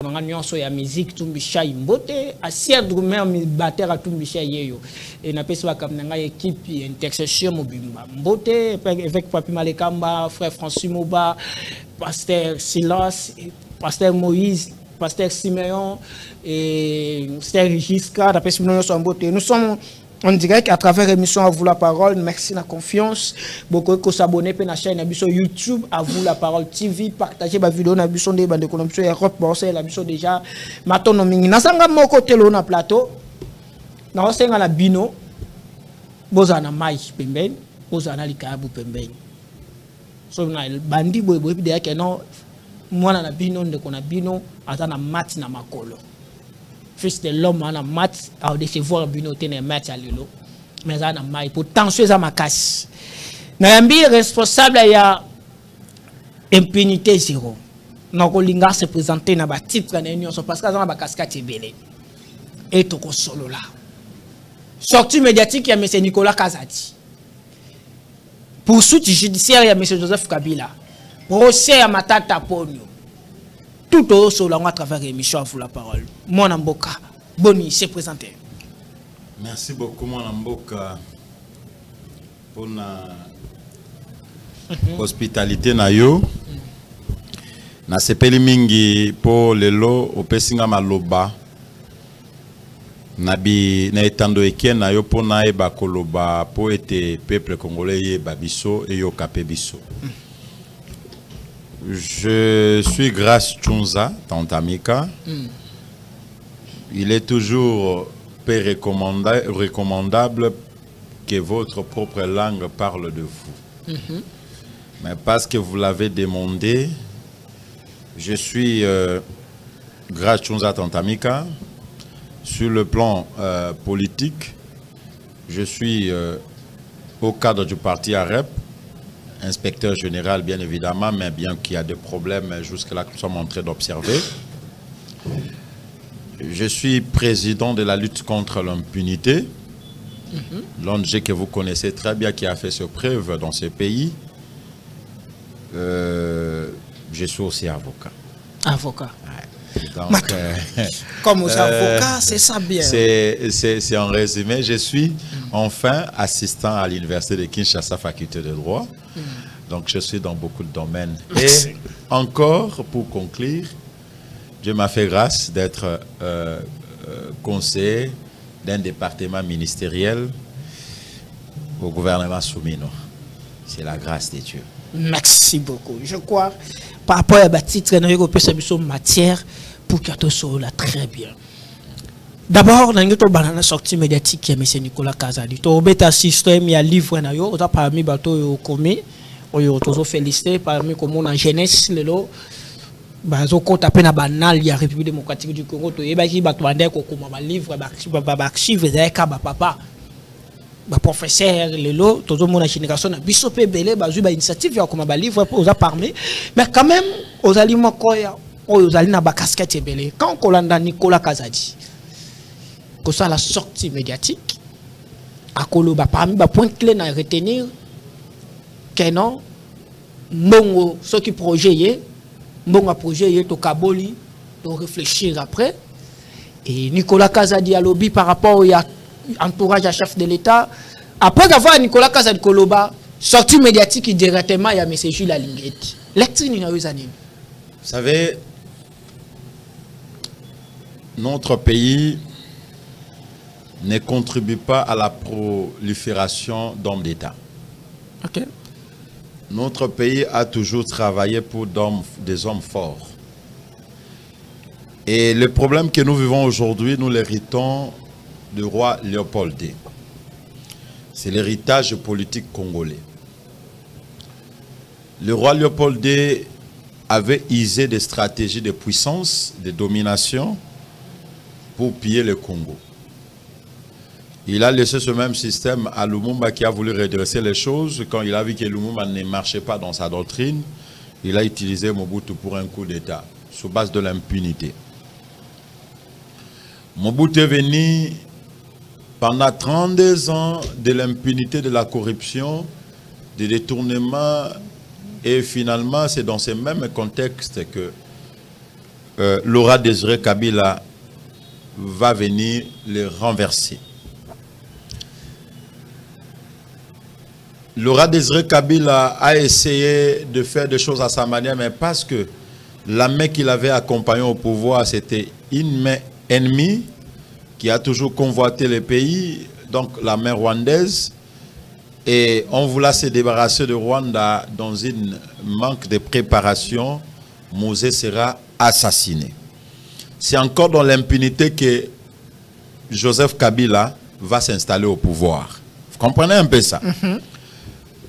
Nanga nyonso ya musique tumbisha imbote asia drumer mi batera tumbisha yeyo et na pesi bakamnanga équipe intercession mobimba mbote avec Papi Malekamba, frère Francis Moba, pasteur Silas, pasteur Moïse, pasteur Siméon et pasteur Giska na pesi nyonso mbote. Nous sommes en direct à travers l'émission À vous la parole. Merci la confiance. Beaucoup de s'abonner à la chaîne YouTube À vous la parole TV. Partagez ma vidéo na biso de bande connexion Europe. Bon, c'est la biso déjà. Maintenant, mingi. Nasanga mo côté lo na plateau. Na osenga na bino. Bozana mai pembeni. Bozana likabu pembeni. So na bandi boy boy de yake no mwana na bino ndeko na bino atana mati na makolo. Fils de l'homme a mat à décevoir binoté ne mat à lilo mais ana mai pour tension za makasi na yambi responsable ya impunité zéro na ko linga se présenter na ba titre na union parce que za ba casquette belé et to ko solo là sortie médiatique ya monsieur Nicolas Kazadi poursuite judiciaire ya monsieur Joseph Kabila procès ya Matata Ponyo tout au sol à travers l'émission À vous la parole. Mon Amboka, Boni, c'est présenté. Merci beaucoup, mon Amboka, pour la hospitalité na yo. Na sepeli mingi pour lelo opesinga maloba. Nabi na etando eke na yo pour na eba koloba pour être peuple congolais yeba biso et yo kapé biso. Je suis Grace Tchunza, Tantamika. Il est toujours peu recommandable que votre propre langue parle de vous. Mais parce que vous l'avez demandé, je suis Grace Tchunza, Tantamika. Sur le plan politique, je suis au cadre du parti AREP. Inspecteur général, bien évidemment, mais bien qu'il y a des problèmes jusque-là que nous sommes en train d'observer. Je suis président de la lutte contre l'impunité, l'ONG que vous connaissez très bien, qui a fait ses preuves dans ce pays. Je suis aussi avocat. Avocat. Ouais. Donc, comme aux avocats, c'est ça bien. C'est en résumé. Je suis enfin assistant à l'université de Kinshasa, faculté de droit. Donc je suis dans beaucoup de domaines. Et encore, pour conclure, Dieu m'a fait grâce d'être conseiller d'un département ministériel au gouvernement Soumino. C'est la grâce de Dieu. Merci beaucoup. Je crois, par rapport à titre, nous avons matière pour que tout soit très bien. D'abord, nous avons une sortie médiatique qui est M. Nicolas Kazadi. Nous avons un système, il y a un livre, nous avons parmi les bateaux commis, nous avons félicité parmi la jeunesse, nous avons tapé dans banal, il y a la République démocratique du Congo, nous avons dit que les livres, les archives, les papa. Professeur, tout le monde a génération, Bissopé Belé, une initiative, il y a comme un livre pour parler, mais quand même, aux aliments, aux aliments, casquette belé. Quand on a Nicolas Kazadi, que ça la sortie médiatique, à Koloba, parmi les points clés à retenir, que non, bon, ce qui projet, bon, projet, to Kaboli, to réfléchir après, et Nicolas Kazadi a lobby par rapport à entourage à chef de l'État. Après avoir Nicolas Kazadi Koloba, sortie médiatique directement, il y a M. Jules Alinguette. Lecture, vous savez, notre pays ne contribue pas à la prolifération d'hommes d'État. Okay. Notre pays a toujours travaillé pour des hommes forts. Et le problème que nous vivons aujourd'hui, nous l'héritons du roi Léopold II. C'est l'héritage politique congolais. Le roi Léopold II avait usé des stratégies de puissance, de domination pour piller le Congo. Il a laissé ce même système à Lumumba qui a voulu redresser les choses. Quand il a vu que Lumumba ne marchait pas dans sa doctrine, il a utilisé Mobutu pour un coup d'État sur base de l'impunité. Mobutu est venu pendant 32 ans de l'impunité, de la corruption, des détournements. Et finalement, c'est dans ce même contexte que Laurent Désiré Kabila va venir les renverser. Laurent Désiré Kabila a essayé de faire des choses à sa manière, mais parce que la main qu'il avait accompagnée au pouvoir, c'était une main ennemie qui a toujours convoité le pays, donc la main rwandaise. Et on voulait se débarrasser de Rwanda dans une manque de préparation. Mosé sera assassiné. C'est encore dans l'impunité que Joseph Kabila va s'installer au pouvoir. Vous comprenez un peu ça?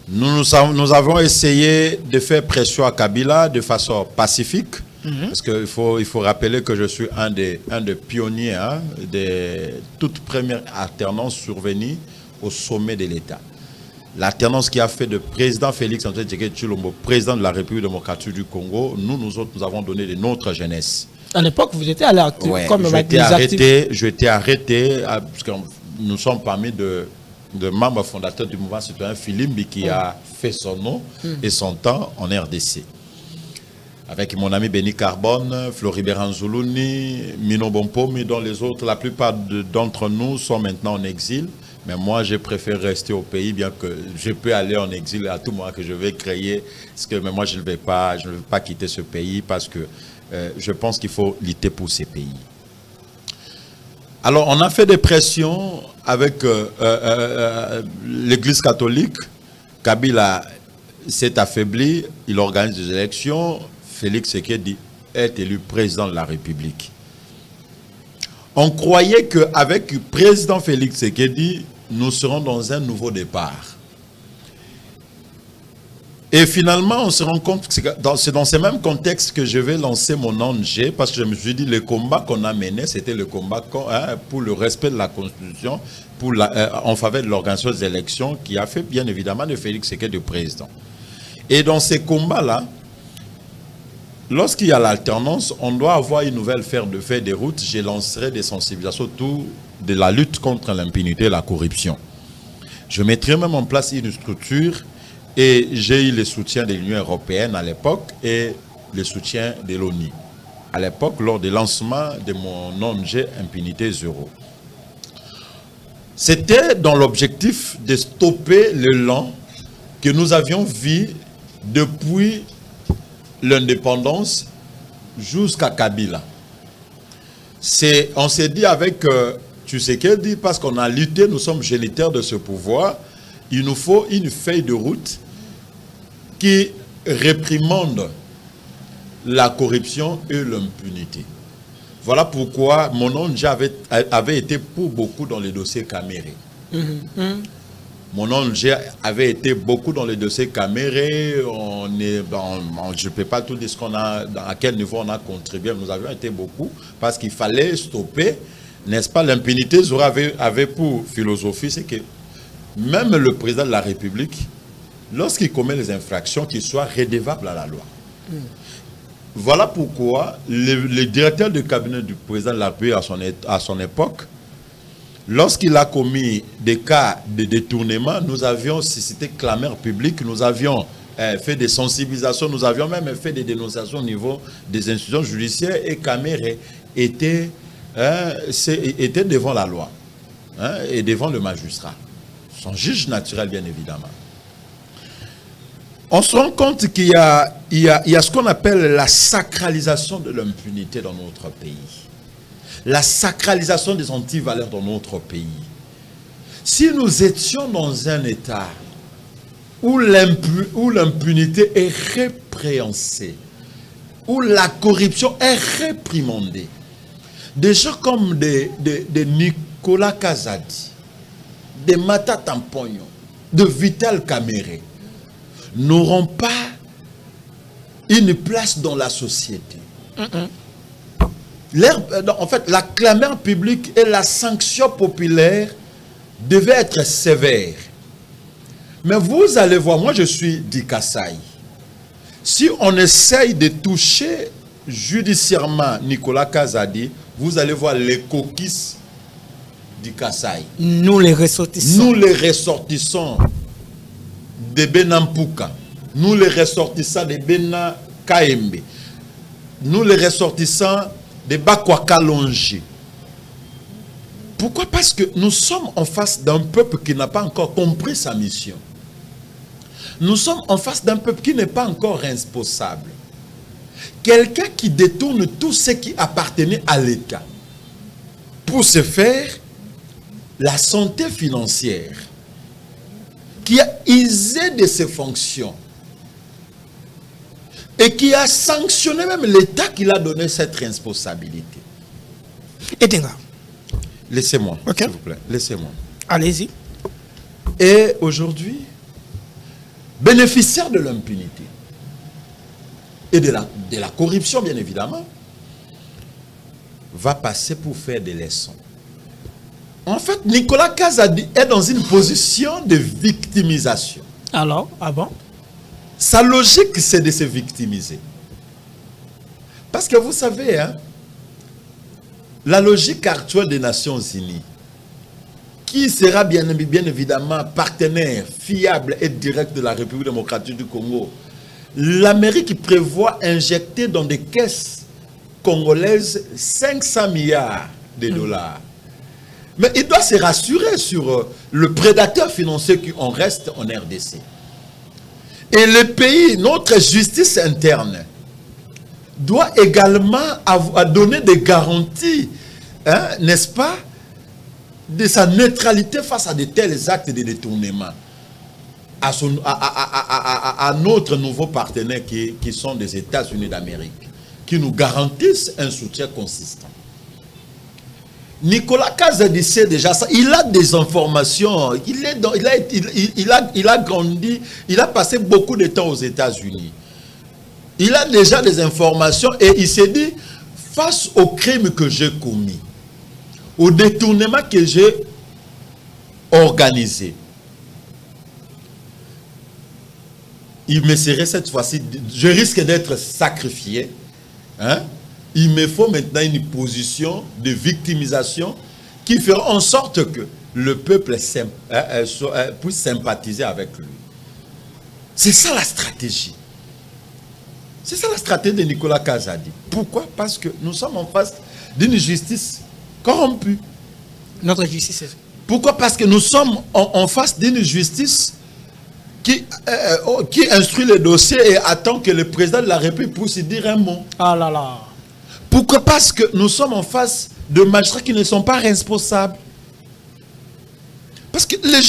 Nous avons essayé de faire pression à Kabila de façon pacifique. Parce qu'il faut rappeler que je suis un des pionniers des toutes premières alternances survenues au sommet de l'État. L'alternance qui a fait de président Félix Antoine Tshisekedi Tshilombo, président de la République démocratique du Congo, nous autres, nous avons donné de notre jeunesse. À l'époque, vous étiez à l'acte. Ouais, Comme je t'ai arrêté, parce que nous sommes parmi de membres fondateurs du mouvement citoyen Filimbi qui a fait son nom et son temps en RDC. Avec mon ami Benny Carbone, Floribert Anzoulouni, Mino Bompomi, dont les autres, la plupart d'entre nous sont maintenant en exil. Mais moi, je préfère rester au pays, bien que je peux aller en exil à tout moment que je vais créer. Mais moi, je ne vais pas quitter ce pays parce que je pense qu'il faut lutter pour ces pays. Alors, on a fait des pressions avec l'Église catholique. Kabila s'est affaibli, il organise des élections. Félix Tshisekedi est élu président de la République. On croyait qu'avec le président Félix Tshisekedi, nous serons dans un nouveau départ. Et finalement, on se rend compte que c'est dans ce même contexte que je vais lancer mon ONG, parce que je me suis dit, le combat qu'on a mené, c'était le combat pour le respect de la Constitution, en faveur de l'organisation des élections, qui a fait bien évidemment de Félix Tshisekedi président. Et dans ces combats-là, lorsqu'il y a l'alternance, on doit avoir une nouvelle feuille de route. Je lancerai des sensibilisations autour de la lutte contre l'impunité et la corruption. Je mettrai même en place une structure et j'ai eu le soutien de l'Union européenne à l'époque et le soutien de l'ONU. À l'époque, lors du lancement de mon ONG Impunité Zéro. C'était dans l'objectif de stopper l'élan que nous avions vu depuis l'indépendance jusqu'à Kabila. On s'est dit avec Tshisekedi, parce qu'on a lutté, nous sommes géniteurs de ce pouvoir, il nous faut une feuille de route qui réprimande la corruption et l'impunité. Voilà pourquoi mon ONG avait été pour beaucoup dans les dossiers camérés. Mon ONG avait été beaucoup dans les dossiers camérés. Je ne peux pas tout dire à quel niveau on a contribué. Nous avions été beaucoup parce qu'il fallait stopper, n'est-ce pas, l'impunité. Zora avait pour philosophie, c'est que même le président de la République, lorsqu'il commet les infractions, qu'il soit redevable à la loi. Voilà pourquoi le directeur du cabinet du président de la République à son époque, lorsqu'il a commis des cas de détournement, nous avions suscité clameur publique, nous avions fait des sensibilisations, nous avions même fait des dénonciations au niveau des institutions judiciaires et Caméré était devant la loi et devant le magistrat, son juge naturel bien évidemment. On se rend compte qu'il y a ce qu'on appelle la sacralisation de l'impunité dans notre pays. La sacralisation des antivaleurs dans notre pays. Si nous étions dans un État où l'impunité est répréhensée, où la corruption est réprimandée, des gens comme des Nicolas Kazadi, des Mata Tampogno, de Vital Kamere, n'auront pas une place dans la société. En fait, la clameur publique et la sanction populaire devaient être sévères. Mais vous allez voir, moi je suis d'Ikassai. Si on essaye de toucher judiciairement Nicolas Kazadi, vous allez voir les coquilles d'Ikassai. Nous les ressortissons. Nous les ressortissons de Benampuka. Nous les ressortissons de Bena Kaembe. nous les ressortissants des Bakwaka Longi. Pourquoi? Parce que nous sommes en face d'un peuple qui n'a pas encore compris sa mission. Nous sommes en face d'un peuple qui n'est pas encore responsable. Quelqu'un qui détourne tout ce qui appartenait à l'État pour se faire la santé financière, qui a usé de ses fonctions et qui a sanctionné même l'État qui l'a donné cette responsabilité. Etenga. Laissez-moi, okay, s'il vous plaît. Laissez-moi. Allez-y. Et aujourd'hui, bénéficiaire de l'impunité et de la corruption, bien évidemment, va passer pour faire des leçons. En fait, Nicolas Kazadi est dans une position de victimisation. Alors, avant? Sa logique, c'est de se victimiser. Parce que vous savez, hein, la logique actuelle des Nations Unies, qui sera bien évidemment partenaire fiable et direct de la République démocratique du Congo, l'Amérique prévoit injecter dans des caisses congolaises 500 milliards de dollars. Mais il doit se rassurer sur le prédateur financier qui en reste en RDC. Et le pays, notre justice interne, doit également donner des garanties, hein, n'est-ce pas, de sa neutralité face à de tels actes de détournement à notre nouveau partenaire qui sont des États-Unis d'Amérique, qui nous garantissent un soutien consistant. Nicolas Kazadi sait déjà ça. Il a des informations. Il a grandi. Il a passé beaucoup de temps aux États-Unis. Il a déjà des informations et il s'est dit, face au crime que j'ai commis, au détournement que j'ai organisé, il me serait cette fois-ci, je risque d'être sacrifié, hein? Il me faut maintenant une position de victimisation qui fera en sorte que le peuple puisse sympathiser avec lui. C'est ça la stratégie. C'est ça la stratégie de Nicolas Kazadi. Pourquoi? Parce que nous sommes en face d'une justice corrompue. Notre justice est... Pourquoi? Parce que nous sommes en face d'une justice qui instruit les dossiers et attend que le président de la République puisse dire un mot. Ah là là. Pourquoi? Parce que nous sommes en face de magistrats qui ne sont pas responsables. Parce que les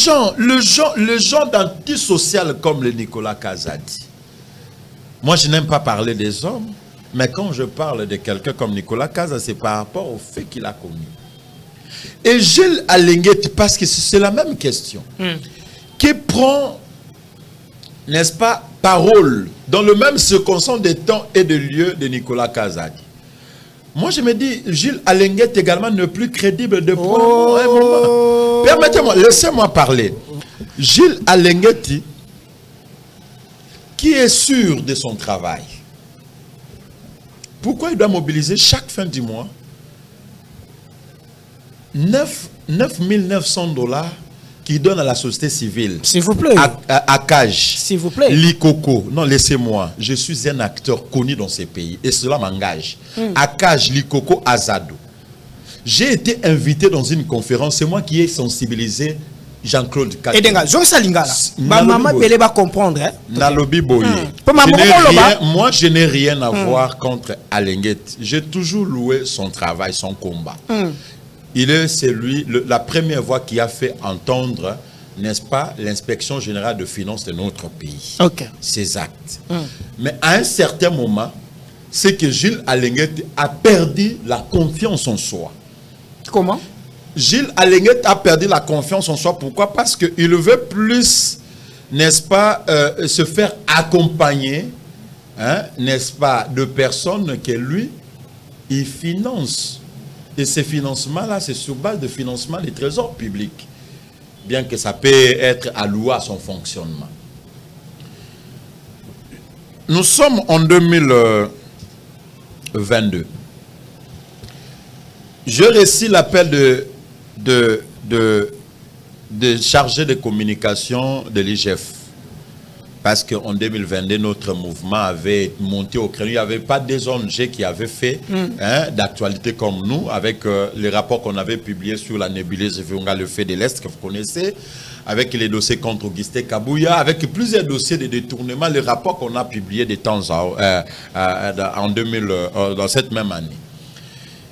gens d'antisocial comme le Nicolas Kazadi, moi je n'aime pas parler des hommes, mais quand je parle de quelqu'un comme Nicolas Kazadi, c'est par rapport au fait qu'il a commis. Et Gilles Alenguet, parce que c'est la même question, qui prend, n'est-ce pas, parole dans le même circonstance de temps et de lieu de Nicolas Kazadi. Moi, je me dis, Gilles Alenguet également n'est plus crédible de prendre un moment. Permettez-moi, laissez-moi parler. Gilles Alenguet, qui est sûr de son travail, pourquoi il doit mobiliser chaque fin du mois 9 900 $ qu'il donne à la société civile? S'il vous plaît. À Cage. S'il vous plaît. Likoko. Non, laissez-moi. Je suis un acteur connu dans ces pays et cela m'engage. À Cage, Likoko, Azado. J'ai été invité dans une conférence. C'est moi qui ai sensibilisé Jean-Claude Kato. Edenga, Josa Lingala. Maman Belé va comprendre. Nalobi Boye. Moi, je n'ai rien à voir contre Alenguet. J'ai toujours loué son travail, son combat. Il est celui, la première voix qui a fait entendre, n'est-ce pas, l'inspection générale de finances de notre pays. Ses actes. Mais à un certain moment, c'est que Gilles Alenguet a perdu la confiance en soi. Comment? Gilles Alenguet a perdu la confiance en soi. Pourquoi? Parce qu'il veut plus, n'est-ce pas, se faire accompagner, hein, n'est-ce pas, de personnes que lui, il finance. Et ces financements-là, c'est sur base de financement des trésors publics. Bien que ça peut être alloué à son fonctionnement. Nous sommes en 2022. Je récite l'appel de chargé de communication de l'IGF parce qu'en 2022, notre mouvement avait monté au créneau. Il n'y avait pas des ONG qui avaient fait d'actualité comme nous, avec les rapports qu'on avait publiés sur la nébuleuse Virunga, le fait de l'Est, que vous connaissez, avec les dossiers contre Augustin Kabouya, avec plusieurs dossiers de détournement, les rapports qu'on a publiés de temps dans cette même année.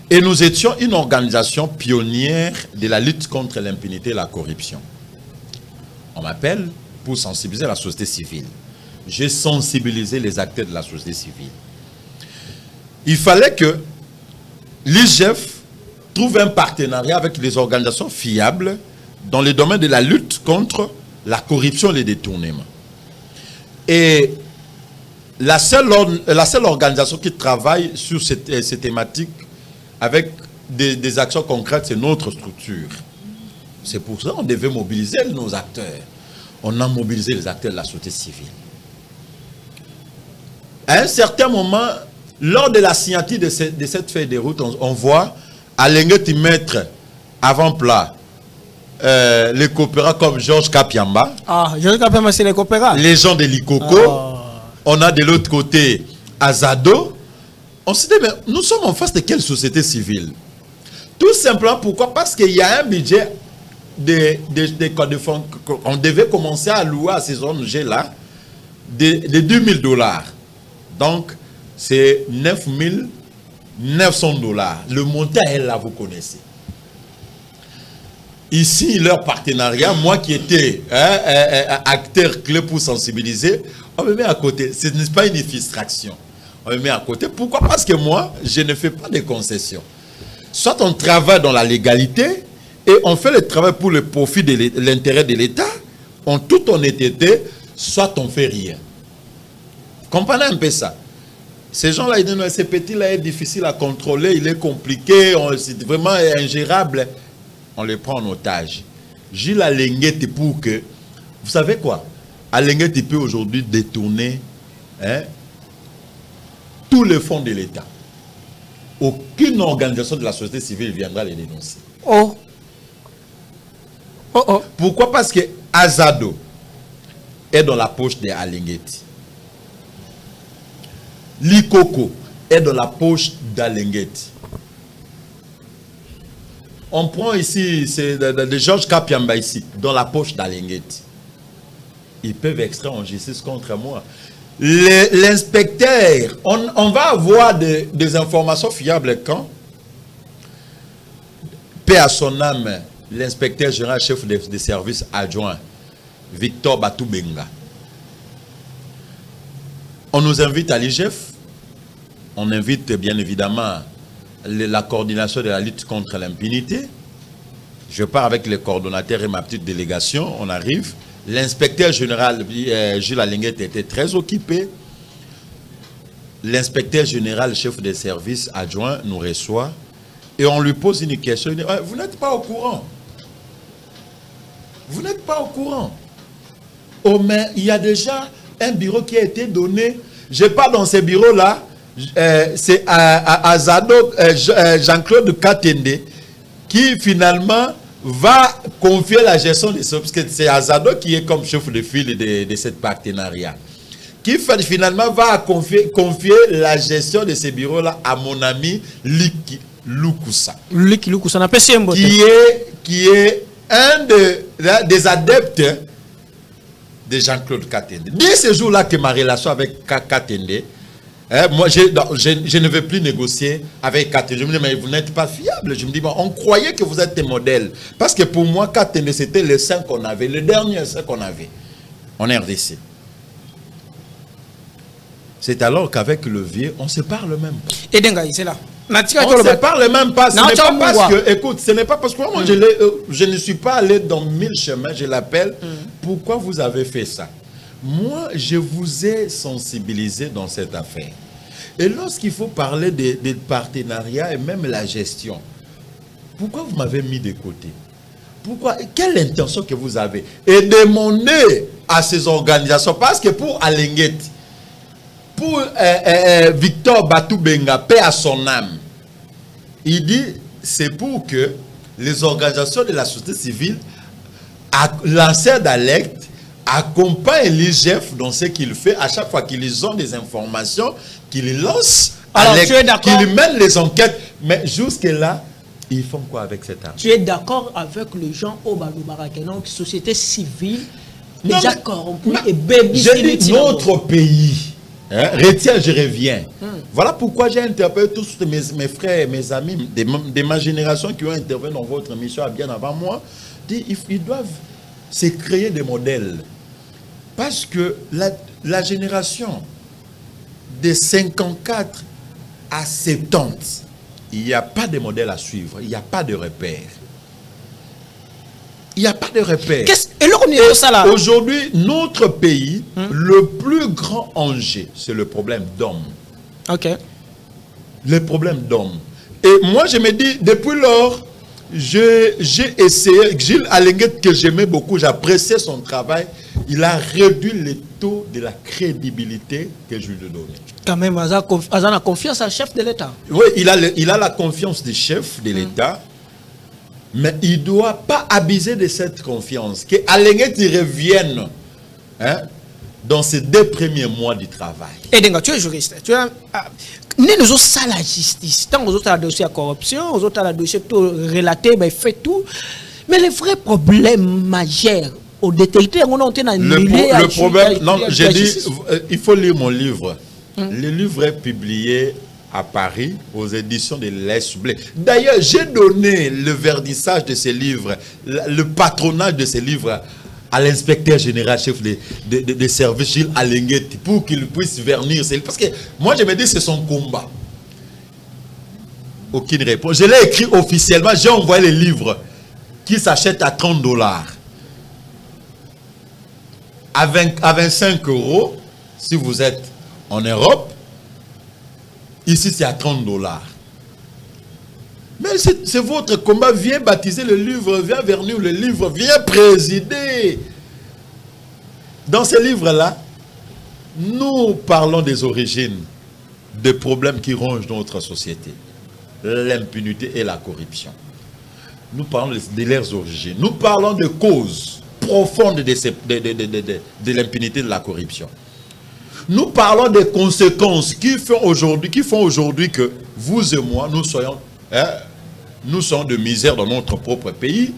Et nous étions une organisation pionnière de la lutte contre l'impunité et la corruption. On m'appelle pour sensibiliser la société civile. J'ai sensibilisé les acteurs de la société civile. Il fallait que l'IGF trouve un partenariat avec les organisations fiables dans le domaine de la lutte contre la corruption et les détournements. Et la seule organisation qui travaille sur ces thématiques avec des actions concrètes, c'est notre structure. C'est pour ça qu'on devait mobiliser nos acteurs. On a mobilisé les acteurs de la société civile. À un certain moment, lors de la signature de cette feuille de route, on voit Alenguet mettre avant-plat les coopérants comme Georges Kapiamba. Ah, Georges Kapiamba, c'est les coopérants. Les gens de l'Ikoko. On a de l'autre côté Azado. On s'est dit, mais nous sommes en face de quelle société civile? Tout simplement, pourquoi? Parce qu'il y a un budget on devait commencer à louer à ces ONG-là de 2 000 $. Donc, c'est 9 900 $. Le montant est là, vous connaissez. Ici, leur partenariat, moi qui étais acteur clé pour sensibiliser, on me met à côté. Ce n'est pas une distraction. On me met à côté. Pourquoi? Parce que moi, je ne fais pas de concessions. Soit on travaille dans la légalité et on fait le travail pour le profit de l'intérêt de l'État, en toute honnêteté, soit on ne fait rien. Comprenez un peu ça. Ces gens-là, ils disent, ce petit-là est difficile à contrôler, il est compliqué, c'est vraiment ingérable. On les prend en otage. Gilles Alenguet pour que... Vous savez quoi? Alenguet peut aujourd'hui détourner tous les fonds de l'État. Aucune organisation de la société civile viendra les dénoncer. Oh. Oh oh. Pourquoi? Parce que Azado est dans la poche de Alenguet. L'Ikoko est dans la poche d'Alenguet. On prend ici, c'est de Georges Kapiamba ici, dans la poche d'Alenguet. Ils peuvent extraire en justice contre moi. L'inspecteur, on va avoir des informations fiables quand, paix à son âme, l'inspecteur général chef des services adjoints, Victor Batoubenga. On nous invite à l'IGF, on invite bien évidemment la coordination de la lutte contre l'impunité. Je pars avec les coordonnateurs et ma petite délégation, on arrive. L'inspecteur général Gilles Alenguet était très occupé. L'inspecteur général chef des services adjoints nous reçoit et on lui pose une question. Il dit, vous n'êtes pas au courant. Vous n'êtes pas au courant. Oh, mais il y a déjà un bureau qui a été donné. Je pars dans ce bureau-là. C'est Azado, Jean-Claude Katende, qui finalement va confier la gestion de ça, parce que c'est Azado qui est comme chef de file de cette partenariat, qui finalement va confier la gestion de ces bureaux-là à mon ami Liki Lukusa. Liki Lukusa, qui est un des adeptes de Jean-Claude Katende. Dès ce jour-là que ma relation avec Katende, moi, je ne veux plus négocier avec Katende. Je me dis, mais vous n'êtes pas fiable. Je me dis, bon, on croyait que vous êtes des modèles. Parce que pour moi, Katende, c'était le saint qu'on avait, le dernier saint qu'on avait en RDC. C'est alors qu'avec le vieux, on ne se parle même pas. Et Dengaï, c'est là. On ne se parle même pas. Ce n'est pas parce que, écoute, ce n'est pas parce que moi, je ne suis pas allé dans 1000 chemins, je l'appelle. Pourquoi vous avez fait ça? Moi, je vous ai sensibilisé dans cette affaire. Et lorsqu'il faut parler des partenariats et même la gestion, pourquoi vous m'avez mis de côté? Pourquoi? Quelle intention que vous avez? Et demandez à ces organisations, parce que pour Alenguet, pour Victor Batoubenga, paix à son âme, il dit, c'est pour que les organisations de la société civile, lanceurs d'alerte, accompagnent l'IGF dans ce qu'il fait à chaque fois qu'ils ont des informations, qu'ils lancent, qu'ils mènent les enquêtes. Mais jusque-là, ils font quoi avec cet argent? Tu es d'accord avec les gens au Baloubarakena, société civile, déjà corrompue et baby. J'ai dit notre pays. Hein? Retiens, je reviens. Voilà pourquoi j'ai interpellé tous mes frères, mes amis, de ma génération qui ont intervenu dans votre émission bien avant moi. Ils doivent se créer des modèles. Parce que la génération de 54 à 70, il n'y a pas de modèle à suivre, il n'y a pas de repère. Il n'y a pas de repère. Aujourd'hui, notre pays, le plus grand enjeu, c'est le problème d'homme. Ok. Le problème d'homme. Et moi, je me dis, depuis lors, j'ai essayé, Gilles Alenguet, que j'aimais beaucoup, j'appréciais son travail, il a réduit le taux de la crédibilité que je lui donnais. Quand même, il a confiance à chef de l'État. Oui, il a la confiance du chef de l'État. Mais il ne doit pas abuser de cette confiance. Que Alenguet revienne dans ces 2 premiers mois du travail. Et donc, tu es juriste. Tu es nous avons ça la justice. Tant aux autres la dossier à corruption, aux autres la dossier tout relaté, ben fait tout. Mais le vrai problème majeur au détecteur, on a le problème, non, j'ai dit, il faut lire mon livre. Le livre est publié à Paris, aux éditions de l'Est-Blé. D'ailleurs, j'ai donné le verdissage de ces livres, le patronage de ces livres à l'inspecteur général, chef de service, Gilles Alenguet, pour qu'il puisse vernir. Parce que moi, je me dis, c'est son combat. Aucune réponse. Je l'ai écrit officiellement, j'ai envoyé les livres qui s'achètent à 30 $. À 25 € si vous êtes en Europe. Ici, c'est à 30 $. Mais c'est votre combat. Viens baptiser le livre, viens vernir le livre, viens présider. Dans ce livre-là, nous parlons des origines des problèmes qui rongent notre société. L'impunité et la corruption. Nous parlons de leurs origines. Nous parlons des causes profondes de l'impunité et de la corruption. Nous parlons des conséquences qui font aujourd'hui que vous et moi, nous sommes de misère dans notre propre pays,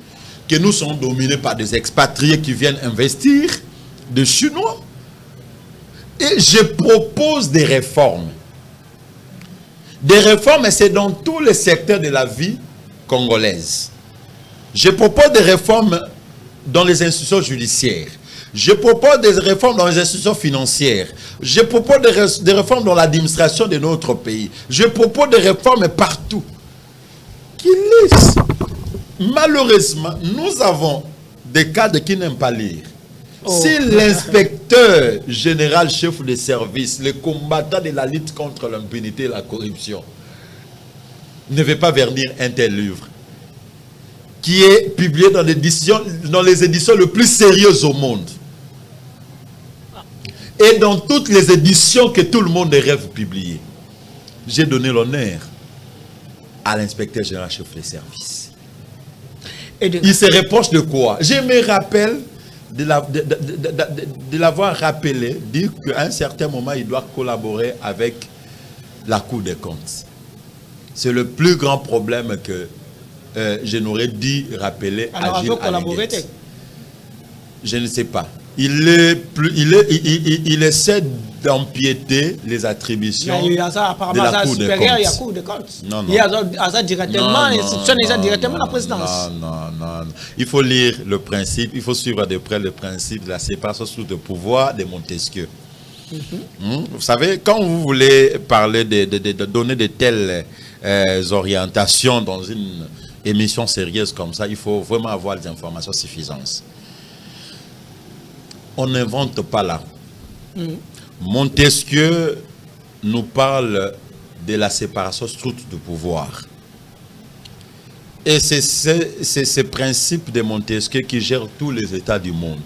que nous sommes dominés par des expatriés qui viennent investir, des Chinois. Et je propose des réformes. Des réformes, c'est dans tous les secteurs de la vie congolaise. Je propose des réformes dans les institutions judiciaires. Je propose des réformes dans les institutions financières. Je propose des réformes dans l'administration de notre pays. Je propose des réformes partout. Qui lisent. Malheureusement, nous avons des cadres qui n'aiment pas lire. Si l'inspecteur général chef de service, le combattant de la lutte contre l'impunité et la corruption, ne veut pas vernir un tel livre, qui est publié dans les éditions les plus sérieuses au monde, et dans toutes les éditions que tout le monde rêve publier, j'ai donné l'honneur à l'inspecteur général chef de service. Il se reproche de quoi? Je me rappelle de l'avoir rappelé, dire qu'à un certain moment, il doit collaborer avec la Cour des comptes. C'est le plus grand problème que je n'aurais dû rappeler à Gilles Alenguet. Je ne sais pas. Il essaie d'empiéter les attributions de la Cour des comptes. Non, non. Il y a directement, directement la présidence. Non. Il faut lire le principe, il faut suivre de près le principe de la séparation sous le pouvoir de Montesquieu. Vous savez, quand vous voulez parler de donner de telles orientations dans une émission sérieuse comme ça, il faut vraiment avoir des informations suffisantes. On n'invente pas là. Montesquieu nous parle de la séparation stricte du pouvoir. Et c'est ce principe de Montesquieu qui gère tous les États du monde.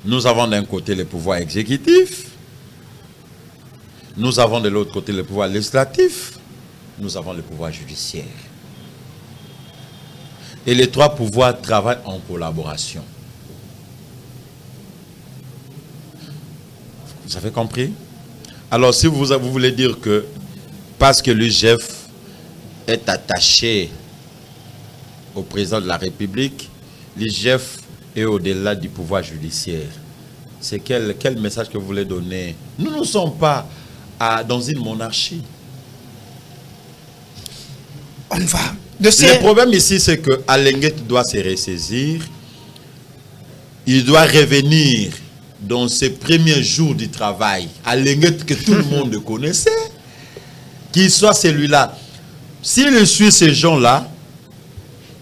Nous avons d'un côté le pouvoir exécutif, nous avons de l'autre côté le pouvoir législatif, nous avons le pouvoir judiciaire. Et les trois pouvoirs travaillent en collaboration. Vous avez compris? Alors, si vous voulez dire que parce que l'UGF est attaché au président de la République, l'UGF est au-delà du pouvoir judiciaire. C'est quel message que vous voulez donner? Nous ne sommes pas dans une monarchie. On va. Le problème ici, c'est que Alenguet doit se ressaisir. Il doit revenir dans ses premiers jours du travail. Alenguet que tout le monde connaissait. Qu'il soit celui-là. S'il suit ces gens-là,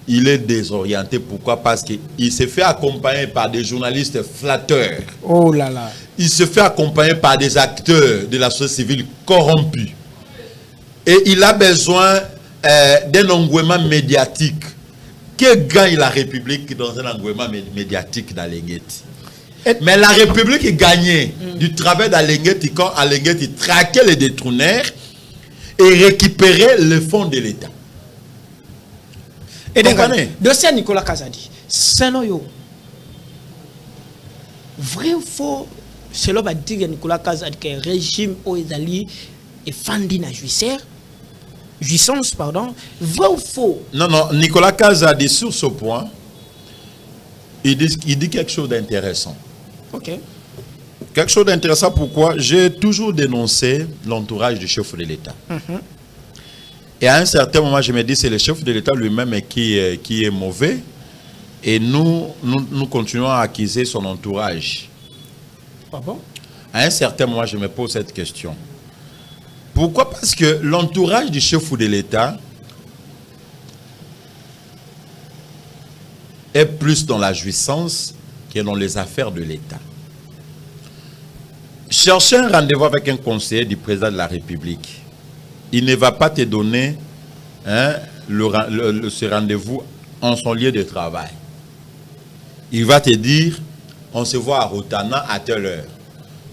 il est désorienté. Pourquoi? Parce qu'il se fait accompagner par des journalistes flatteurs. Oh là là. Il se fait accompagner par des acteurs de la société civile corrompus. Et il a besoin d'un engouement médiatique. Que gagne la République dans un engouement médiatique d'Alenguet? Mais la République gagnait du travail d'Alenguet quand Alenguet traquait les détourneurs et récupérait le fonds de l'État. Et donc, dossier Nicolas Kazadi, c'est non yo. Vrai ou faux, selon va dire Nicolas Kazadi que le régime Oezali est fandi na jouissance, pardon. Vrai ou faux? Non, non, Nicolas Kazadi sur ce point, il dit quelque chose d'intéressant. Ok. Quelque chose d'intéressant, pourquoi? J'ai toujours dénoncé l'entourage du chef de l'État. Et à un certain moment, je me dis, c'est le chef de l'État lui-même qui est mauvais. Et nous continuons à accuser son entourage. Ah bon? À un certain moment, je me pose cette question. Pourquoi? Parce que l'entourage du chef de l'État est plus dans la jouissance que dans les affaires de l'État. Chercher un rendez-vous avec un conseiller du président de la République. Il ne va pas te donner ce rendez-vous en son lieu de travail. Il va te dire, on se voit à Rotana à telle heure.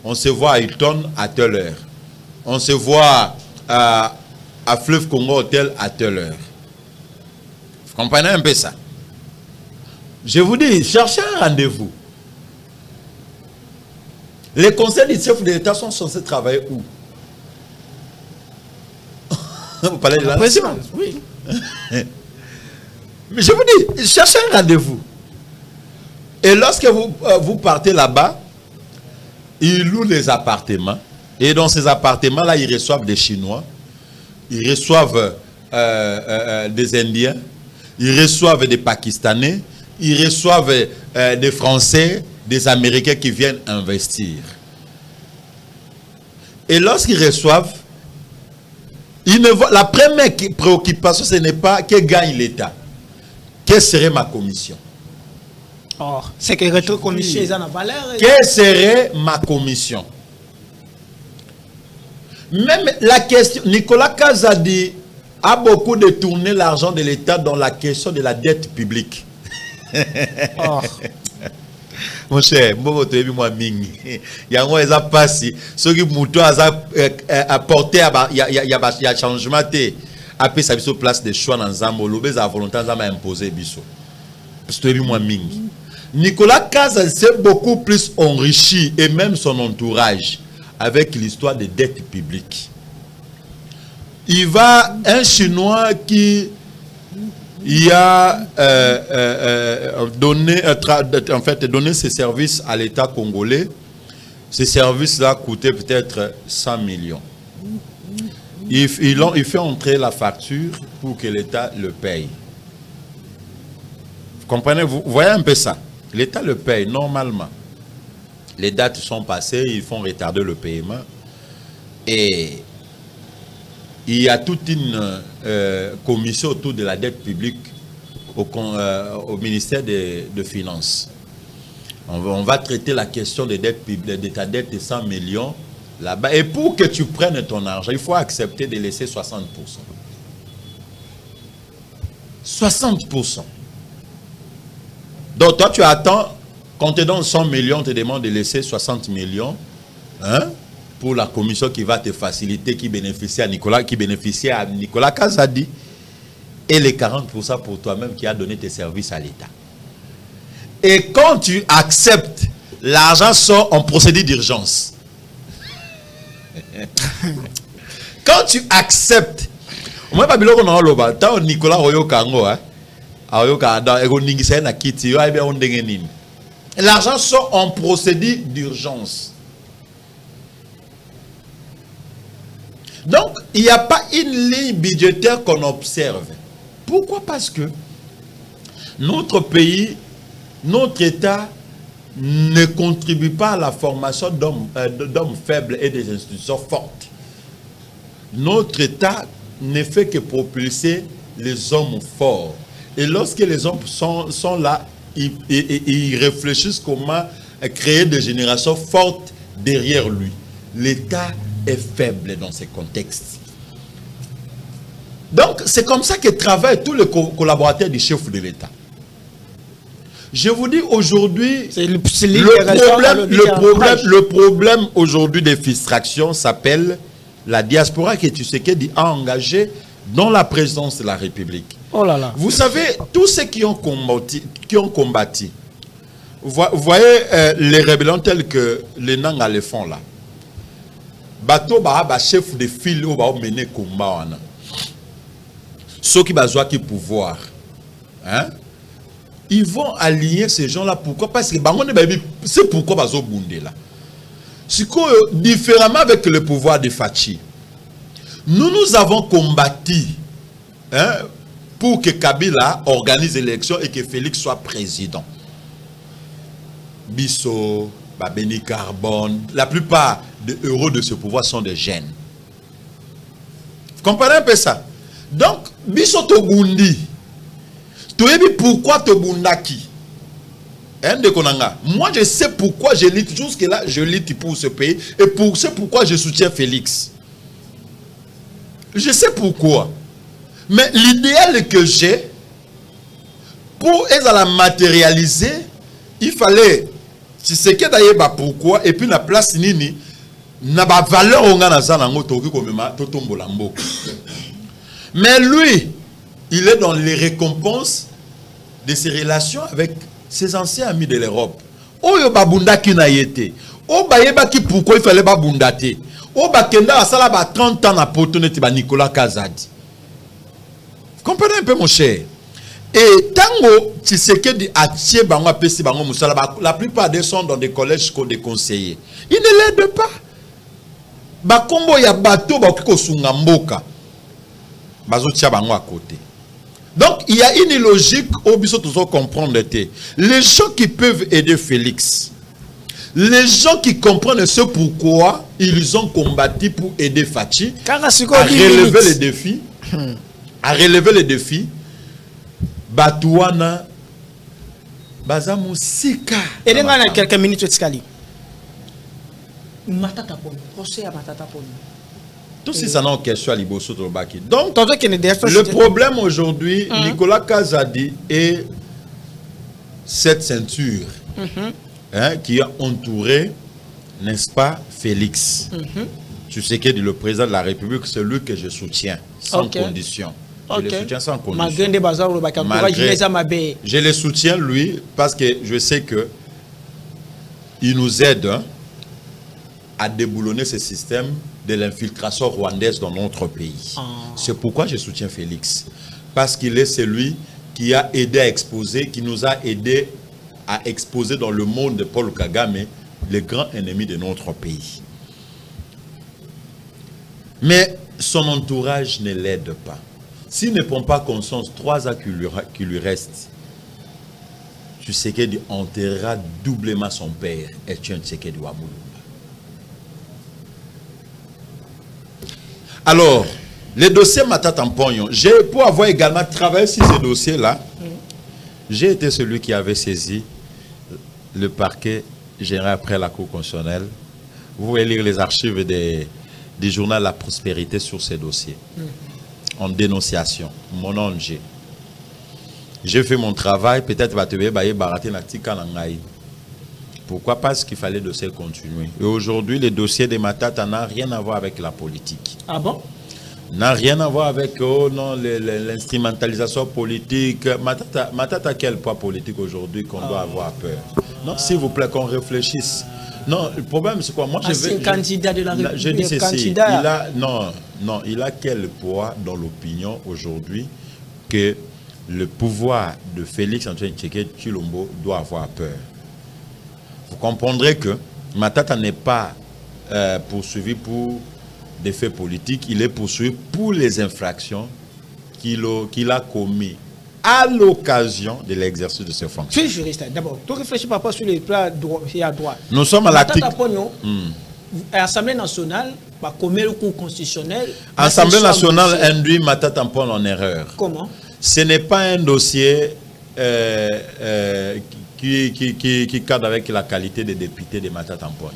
On se voit à Hilton à telle heure. On se voit à Fleuve Congo Hotel à telle heure. Vous comprenez un peu ça? Je vous dis, cherchez un rendez-vous. Les conseils du chef de l'État sont censés travailler où? Vous parlez de la présidence? Oui. Mais je vous dis, cherchez un rendez-vous. Et lorsque vous partez là-bas, ils louent les appartements. Et dans ces appartements-là, ils reçoivent des Chinois. Ils reçoivent des Indiens. Ils reçoivent des Pakistanais. Ils reçoivent des Français, des Américains qui viennent investir. Et lorsqu'ils reçoivent, la première préoccupation, ce n'est pas que gagne l'État. Quelle serait ma commission? Oh, c'est que retrait commission, ils en ont valeur. Quelle serait ma commission? Même la question, Nicolas Kazadi a beaucoup détourné l'argent de l'État dans la question de la dette publique. Oh. Mon cher, il y a un passé. Ceux qui m'ont apporté, il y a changement. Après, ça a place de choix dans Zambo. L'obé a volonté imposé. Nicolas Kazadi s'est beaucoup plus enrichi, et même son entourage, avec l'histoire des dettes publiques. Il va, un Chinois qui a donné ses services à l'État congolais. Ces services-là coûtaient peut-être 100 millions. Il fait entrer la facture pour que l'État le paye. Vous comprenez? Vous voyez un peu ça? L'État le paye normalement. Les dates sont passées, ils font retarder le paiement. Et il y a toute une commission autour de la dette publique au ministère des Finances. On va traiter la question des dettes publiques, de ta dette de 100 millions là-bas. Et pour que tu prennes ton argent, il faut accepter de laisser 60%. 60%. Donc toi, tu attends, quand on te donne 100 millions, on te demande de laisser 60 millions pour la commission qui va te faciliter, qui bénéficie à Nicolas Kazadi, et les 40% pour toi-même qui a donné tes services à l'État. Et quand tu acceptes, l'argent sort en procédure d'urgence. Quand tu acceptes, moi, pas biloko na loba, tant Nicolas Royo Kango, l'argent sort en procédure d'urgence. Donc, il n'y a pas une ligne budgétaire qu'on observe. Pourquoi? Parce que notre pays, notre État ne contribue pas à la formation d'hommes faibles et des institutions fortes. Notre État ne fait que propulser les hommes forts. Et lorsque les hommes sont là, ils réfléchissent comment créer des générations fortes derrière lui. L'État est faible dans ces contextes. Donc, c'est comme ça que travaillent tous les collaborateurs du chef de l'État. Je vous dis aujourd'hui, le problème aujourd'hui des frustrations s'appelle la diaspora que Tshisekedi a engagée dans la présidence de la République. Oh là là. Vous savez, tous ceux qui ont combattu, vous voyez les rébellions tels que les Nanga le font là. Bateau ba chef de file au ba mener combat. Ceux qui besoin qui pouvoir, hein? Ils vont aligner ces gens-là. Pourquoi? Parce que c'est pourquoi bazo bundé là. Différemment avec le pouvoir de Fachi, nous avons combattu, hein, pour que Kabila organise l'élection et que Félix soit président. Bisso, Babeni Carbone, la plupart des héros de ce pouvoir sont des jeunes. Vous comprenez un peu ça? Donc, Bisso Togundi, tu sais pourquoi Tobundaki? Moi, je sais pourquoi je lutte. Jusque-là, je lutte pour ce pays. Et c'est pourquoi je soutiens Félix. Je sais pourquoi. Mais l'idéal que j'ai, pour la matérialiser, il fallait, tu sais que d'ailleurs, pourquoi, et puis la place nini, n'a pas valeur au mais lui, il est dans les récompenses de ses relations avec ses anciens amis de l'Europe. Oyo babunda ki na yete. O bayeba ki pourquoi il fallait babundate. O bakenda asala ba 30 ans na potonete ba Nicolas Kazadi. Vous comprenez un peu mon cher? Et tango Tshisekedi atie bango apesi bango musala, la plupart des sont dans des collèges des conseillers. Ils ne l'aident pas. Ba kombo ya bateau ba kiko sunga mboka. Bazo tia bango à côté. Donc, il y a une logique au biso toujours comprendre. Les gens qui peuvent aider Félix, les gens qui comprennent ce pourquoi ils ont combattu pour aider Fachi à relever les défis, Batouana, Bazamusika. Et dans quelques minutes, Tskali. Matata Pon, procès à Matata Pon. Tout si ça n'a aucun question à Liboso Tobaki. Donc, le problème aujourd'hui, Nicolas Kazadi est cette ceinture hein, qui a entouré, n'est-ce pas, Félix. Tu sais que le président de la République, c'est lui que je soutiens, sans condition. Je le soutiens sans condition. Je le soutiens, lui, parce que je sais que il nous aide hein, à déboulonner ce système de l'infiltration rwandaise dans notre pays. C'est pourquoi je soutiens Félix. Parce qu'il est celui qui a aidé à exposer, qui nous a aidé à exposer dans le monde de Paul Kagame, les grands ennemis de notre pays. Mais son entourage ne l'aide pas. S'il ne prend pas conscience, 3 ans qui lui restent, Tshisekedi enterrera doublement son père, Etienne Tshisekedi Wamulu. Alors, les dossiers Matata Mponyo, pour avoir également travaillé sur ces dossiers-là, j'ai été celui qui avait saisi le parquet général après la Cour constitutionnelle. Vous pouvez lire les archives du journal La Prospérité sur ces dossiers. En dénonciation. Mon nom, j'ai fait mon travail, peut-être pourquoi? Parce qu'il fallait le dossier continuer. Et aujourd'hui, les dossiers de Matata n'ont rien à voir avec la politique. Ah bon? N'a rien à voir avec l'instrumentalisation politique. Matata, quel poids politique aujourd'hui qu'on doit avoir peur? Non, s'il vous plaît, qu'on réfléchisse. Non, le problème c'est quoi? Moi, candidat de la République. Je dis ceci. Il a quel poids dans l'opinion aujourd'hui que le pouvoir de Félix Antoine Tshisekedi Tshilombo doit avoir peur? Vous comprendrez que Matata n'est pas poursuivi pour des faits politiques, il est poursuivi pour les infractions qu'il a commis à l'occasion de l'exercice de ses fonctions. Tu es juriste. D'abord, tu réfléchis par rapport sur les plans droit et à droite. Nous sommes à l'article... L'Assemblée nationale, comme le cours constitutionnel... L'Assemblée nationale induit Matata Ponyo en erreur. Comment? Ce n'est pas un dossier qui cadre avec la qualité de député de Matata Ponyo.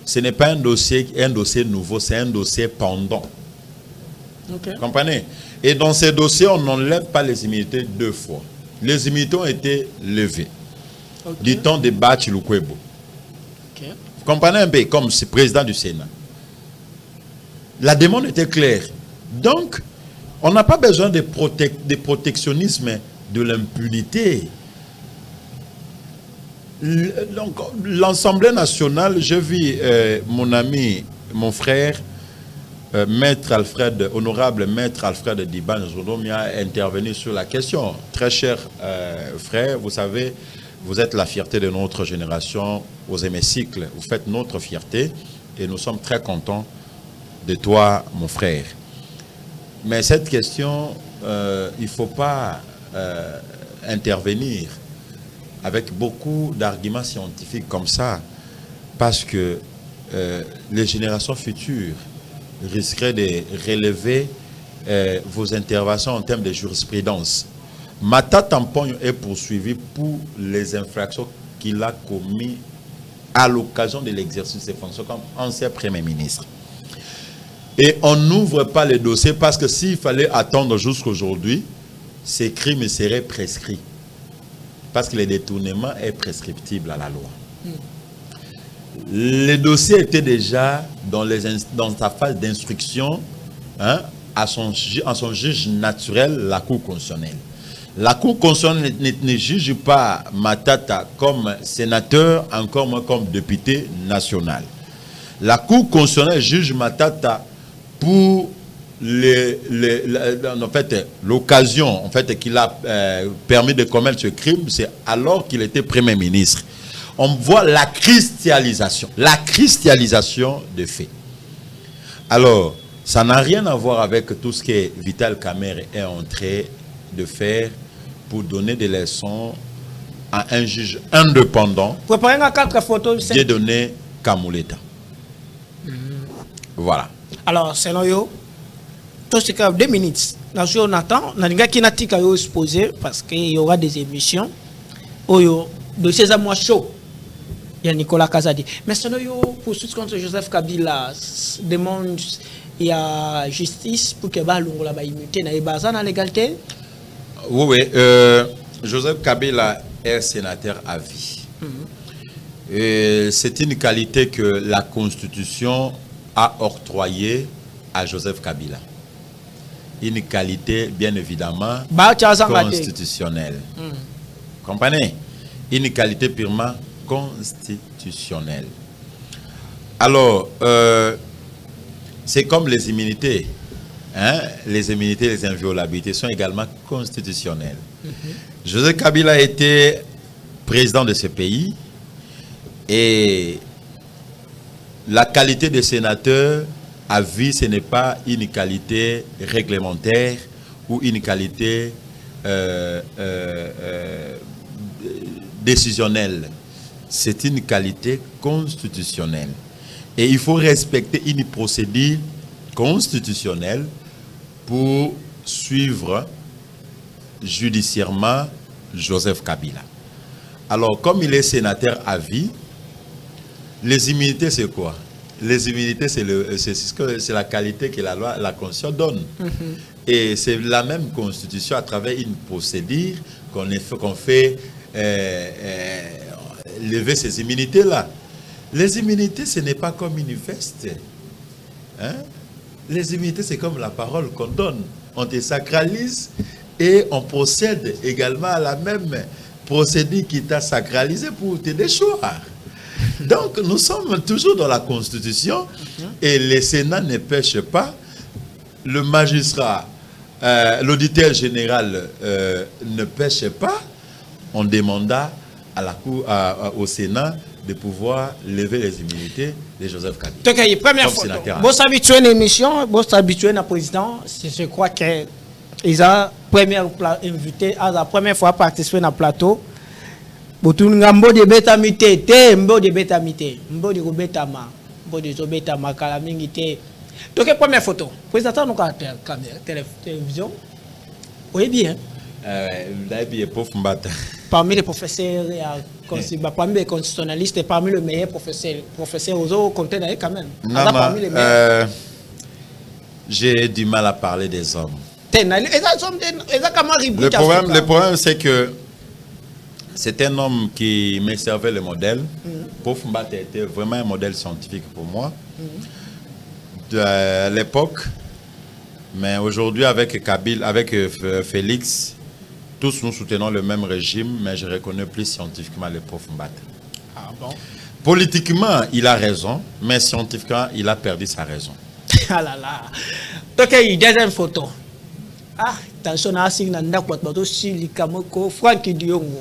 Ce n'est pas un dossier nouveau, c'est un dossier pendant. Okay. Comprenez? Et dans ces dossiers, on n'enlève pas les immunités 2 fois. Les immunités ont été levées. Okay. Du temps de Bachi Lukwebo. Okay. Vous comprenez un peu, comme c'est président du Sénat. La demande était claire. Donc, on n'a pas besoin de protectionnisme, de l'impunité. L'Assemblée nationale, je vis mon ami, mon frère, honorable maître Alfred Diban a intervenu sur la question. Très cher frère, vous savez, vous êtes la fierté de notre génération aux hémicycles. Vous faites notre fierté et nous sommes très contents de toi, mon frère. Mais cette question, il ne faut pas intervenir avec beaucoup d'arguments scientifiques comme ça, parce que les générations futures risqueraient de relever vos interventions en termes de jurisprudence. Matata Ponyo est poursuivi pour les infractions qu'il a commises à l'occasion de l'exercice de ses fonctions comme ancien Premier ministre. Et on n'ouvre pas les dossiers parce que s'il fallait attendre jusqu'aujourd'hui, ces crimes seraient prescrits. Parce que le détournement est prescriptible à la loi. Les dossiers étaient déjà dans sa phase d'instruction, hein, à son juge naturel, la Cour constitutionnelle. La Cour constitutionnelle ne juge pas Matata comme sénateur, encore moins comme député national. La Cour constitutionnelle juge Matata pour l'occasion qu'il a permis de commettre ce crime, c'est alors qu'il était Premier ministre. On voit la christianisation de faits. Alors, ça n'a rien à voir avec tout ce que Vital Kamerhe est en train de faire pour donner des leçons à un juge indépendant. Préparez à 4 photos. Dieudonné Kamuleta. Voilà. Alors, selon vous, tout ce cas 2 minutes. On attend. On a qui n'a pas exposé parce qu'il y aura des émissions. De ces mois chaud. Il y a Nicolas Kazadi. Mais selon vous, pour ce contre Joseph Kabila, demande il y a justice pour que la immunité n'ait pas dans l'égalité. Oui. Joseph Kabila est sénateur à vie. C'est une qualité que la Constitution a octroyée à Joseph Kabila. Une qualité, bien évidemment, constitutionnelle. Comprenez? Une qualité purement constitutionnelle. Alors, c'est comme les immunités. Hein? Les immunités, les inviolabilités sont également constitutionnelles. Joseph Kabila était président de ce pays et la qualité de sénateur à vie, ce n'est pas une qualité réglementaire ou une qualité décisionnelle. C'est une qualité constitutionnelle. Et il faut respecter une procédure constitutionnelle pour suivre judiciairement Joseph Kabila. Alors, comme il est sénateur à vie, les immunités, c'est quoi? Les immunités, c'est la qualité que la Constitution donne. Et c'est la même Constitution à travers une procédure qu'on fait lever ces immunités-là. Les immunités, ce n'est pas comme une veste. Hein? Les immunités, c'est comme la parole qu'on donne. On te sacralise et on procède également à la même procédure qui t'a sacralisé pour te déchoir. Donc, Donc, nous sommes toujours dans la Constitution et le Sénat ne pêche pas. Le magistrat, l'auditeur général ne pêche pas. On demanda à la cour, au Sénat de pouvoir lever les immunités de Joseph Kabila. Donc, première fois, vous s'habituez à une émission, vous s'habituez à un président, je crois que ils ont première invité, la première fois participé dans le plateau. Botu ngambo de beta mité, te mbo de beta mité, mbo de beta ma, mbo de beta ma kalamingi te. Donc première photo, présentant nos télévision. Oui bien. Parmi les professeurs, parmi les constitutionnalistes, et parmi les meilleurs professeurs aux autres contenus quand même. Non, j'ai du mal à parler des hommes. Le problème, c'est que c'est un homme qui me servait le modèle. Pauvre Mbata était vraiment un modèle scientifique pour moi. De l'époque. Mais aujourd'hui, avec Kabila, avec Félix, tous nous soutenons le même régime, mais je reconnais plus scientifiquement le pauvre Mbata. Ah bon? Politiquement, il a raison, mais scientifiquement, il a perdu sa raison. Ah là là. Donc, il y a deuxième photo. Ah, attention à ce que tu si les Kamoko, Franck Diongo.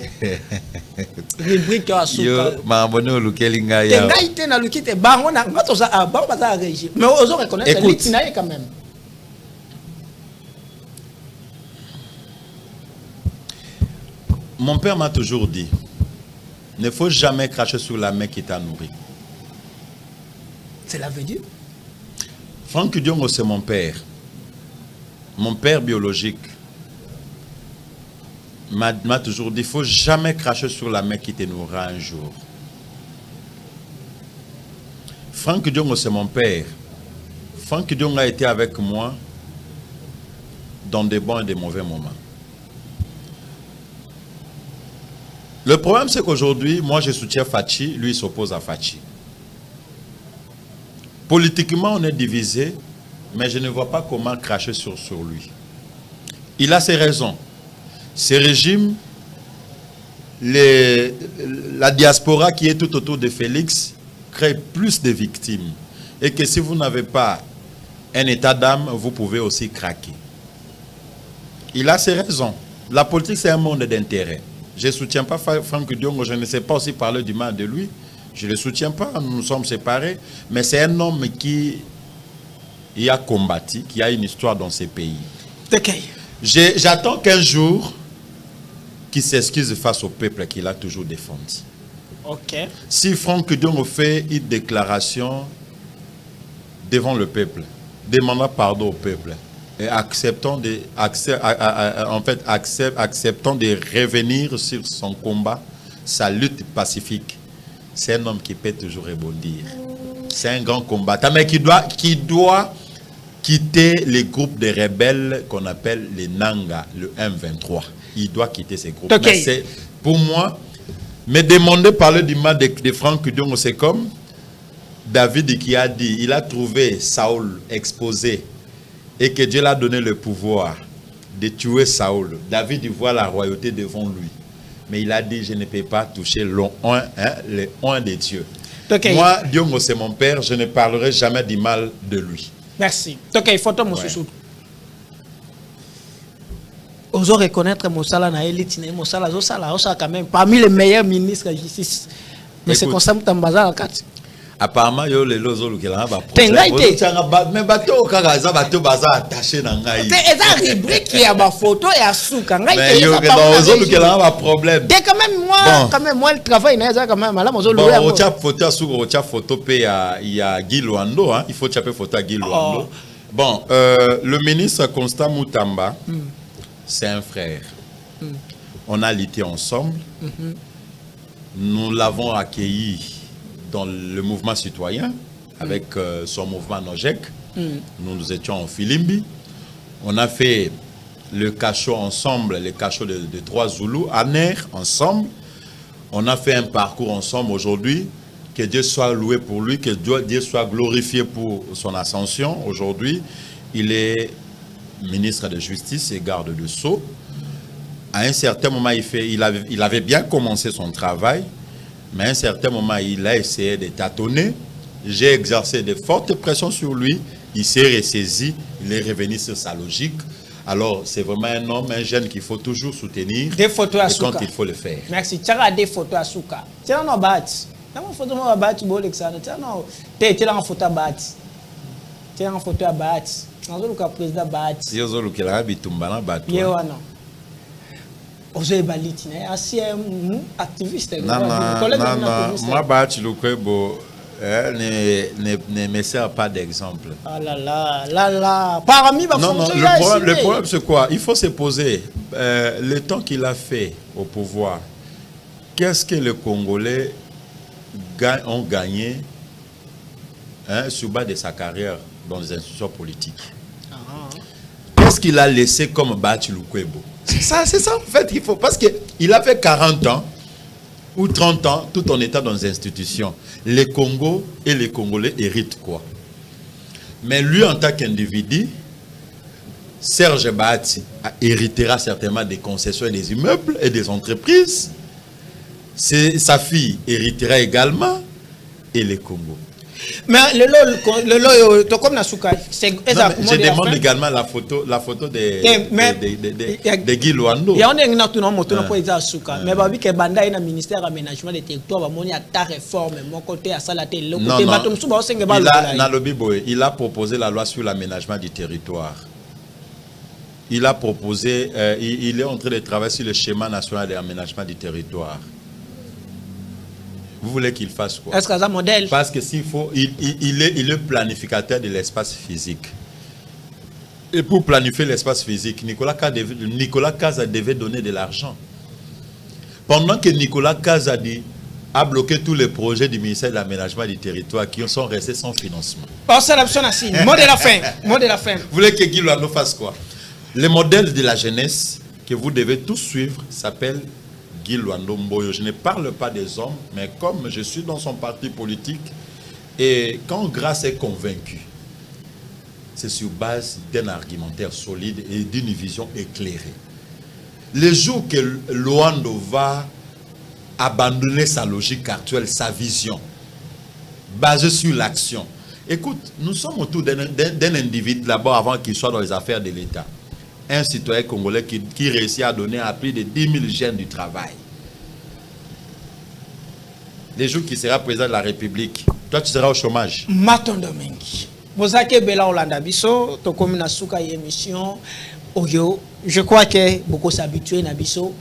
Rubrique à souka. Mamono Lukelinga. Tengaïté na Lukite, Baron, on a ça à Baron, ça a régi. Mais on aurait reconnaître que quand même. Mon père m'a toujours dit, ne faut jamais cracher sur la main qui t'a nourri. C'est la veut dire? Franck Diongo, c'est mon père biologique. M'a toujours dit, il ne faut jamais cracher sur la main qui te nourra un jour. Franck Diongo, c'est mon père. Franck Diongo a été avec moi dans des bons et des mauvais moments. Le problème, c'est qu'aujourd'hui, moi, je soutiens Fachi, lui, il s'oppose à Fachi. Politiquement, on est divisé, mais je ne vois pas comment cracher sur lui. Il a ses raisons. Ces régimes, la diaspora qui est tout autour de Félix crée plus de victimes. Et que si vous n'avez pas un état d'âme, vous pouvez aussi craquer. Il a ses raisons. La politique, c'est un monde d'intérêt. Je ne soutiens pas Franck Diongo, je ne sais pas aussi parler du mal de lui. Je ne le soutiens pas, nous sommes séparés. Mais c'est un homme qui a combattu, qui a une histoire dans ces pays. Okay. J'attends qu'un jour, qu'il s'excuse face au peuple qu'il a toujours défendu. Okay. Si Franck Diongo fait une déclaration devant le peuple, demandant pardon au peuple, et acceptant de revenir sur son combat, sa lutte pacifique, c'est un homme qui peut toujours rebondir. C'est un grand combattant, mais qui doit quitter les groupes de rebelles qu'on appelle les Nanga, le M23. Il doit quitter ces groupes. Okay. Mais pour moi, me demander parler du mal de Franck Diongo, c'est comme David qui a dit, il a trouvé Saoul exposé et que Dieu l'a donné le pouvoir de tuer Saoul. David voit la royauté devant lui. Mais il a dit, je ne peux pas toucher le oint de Dieu. Okay. Moi, Diongo, c'est mon père, je ne parlerai jamais du mal de lui. Merci. Donc, il faut que je Oso reconnaître Moussala na élite, Moussala quand même parmi les meilleurs ministres de la justice. Mais c'est comme ça que tu as apparemment, il y a les lozo qui ont mais bateau attaché dans ngai. C'est une rubrique qui a ma photo et à souka. Mais il y a un problème. Dès quand même moi, le travail n'est quand même là. Bon, photo il y a Guy Luando, il faut taper photo à Guy Luando. Bon, le ministre Constant Moutamba, c'est un frère. On a lutté ensemble. Nous l'avons accueilli dans le mouvement citoyen, avec son mouvement Nojek. Nous étions en Filimbi. On a fait le cachot ensemble, le cachot de trois Zoulous, à Ner, ensemble. On a fait un parcours ensemble aujourd'hui. Que Dieu soit loué pour lui, que Dieu soit glorifié pour son ascension. Aujourd'hui, il est ministre de Justice et garde de Sceaux. À un certain moment, il avait bien commencé son travail. Mais à un certain moment, il a essayé de tâtonner. J'ai exercé de fortes pressions sur lui. Il s'est ressaisi. Il est revenu sur sa logique. Alors, c'est vraiment un homme, un jeune qu'il faut toujours soutenir. Des photos à Souka. Quand il faut le faire. Merci. Tu as des photos à Souka. Tu as bâti. Tu as une photo à bâti. Tu as une photo à bâti. Tu as une photo à bâti. Tu as une photo à président bâti. Tu as une photo à bâti. Ozoe baliti na asi activiste. Non, moi bâti le Kwebo ne me sert pas d'exemple. Ah là. Parmi le problème c'est quoi? Il faut se poser le temps qu'il a fait au pouvoir. Qu'est-ce que les Congolais ont gagné sur base de sa carrière dans les institutions politiques? Qu'est-ce qu'il a laissé comme Bati Lukwebo? C'est ça en fait il faut. Parce qu'il a fait 40 ans ou 30 ans tout en étant dans les institutions. Les Congos et les Congolais héritent quoi? Mais lui en tant qu'individu, Serge Bati héritera certainement des concessions et des immeubles et des entreprises. Sa fille héritera également et les Congos. Mais le comme Nasuka, je demande également la photo de Guy Luando. Il y a un autre nom pour les Asuka. Mais babi que banda ina ministère aménagement des territoires moni ata réforme mon côté à salate le côté batom suba senge ba. Il a proposé la loi sur l'aménagement du territoire. Il a proposé il est en train de travailler sur le schéma national d'aménagement du territoire. Vous voulez qu'il fasse quoi? Est-ce que c'est un modèle? Parce que s'il faut, il est planificateur de l'espace physique. Et pour planifier l'espace physique, Nicolas Kaza devait donner de l'argent. Pendant que Nicolas Kaza a bloqué tous les projets du ministère de l'aménagement du territoire qui sont restés sans financement. Oh, c'est l'option ainsi. Mot de la fin. Mot de la fin. Vous voulez que Guy Luando fasse quoi? Le modèle de la jeunesse que vous devez tous suivre s'appelle Guy Luando Mboyo. Je ne parle pas des hommes, mais comme je suis dans son parti politique, et quand Grasse est convaincu, c'est sur base d'un argumentaire solide et d'une vision éclairée. Le jour que Luando va abandonner sa logique actuelle, sa vision, basée sur l'action. Écoute, nous sommes autour d'un individu d'abord avant qu'il soit dans les affaires de l'État. Un citoyen congolais qui réussit à donner à plus de 10 000 jeunes du travail. Les jours qui sera président de la République, toi tu seras au chômage. Maton Domingue. Vous avez Bela Olanda Bisso, to comme na souka émission. Je crois que beaucoup s'habituent à Bisso.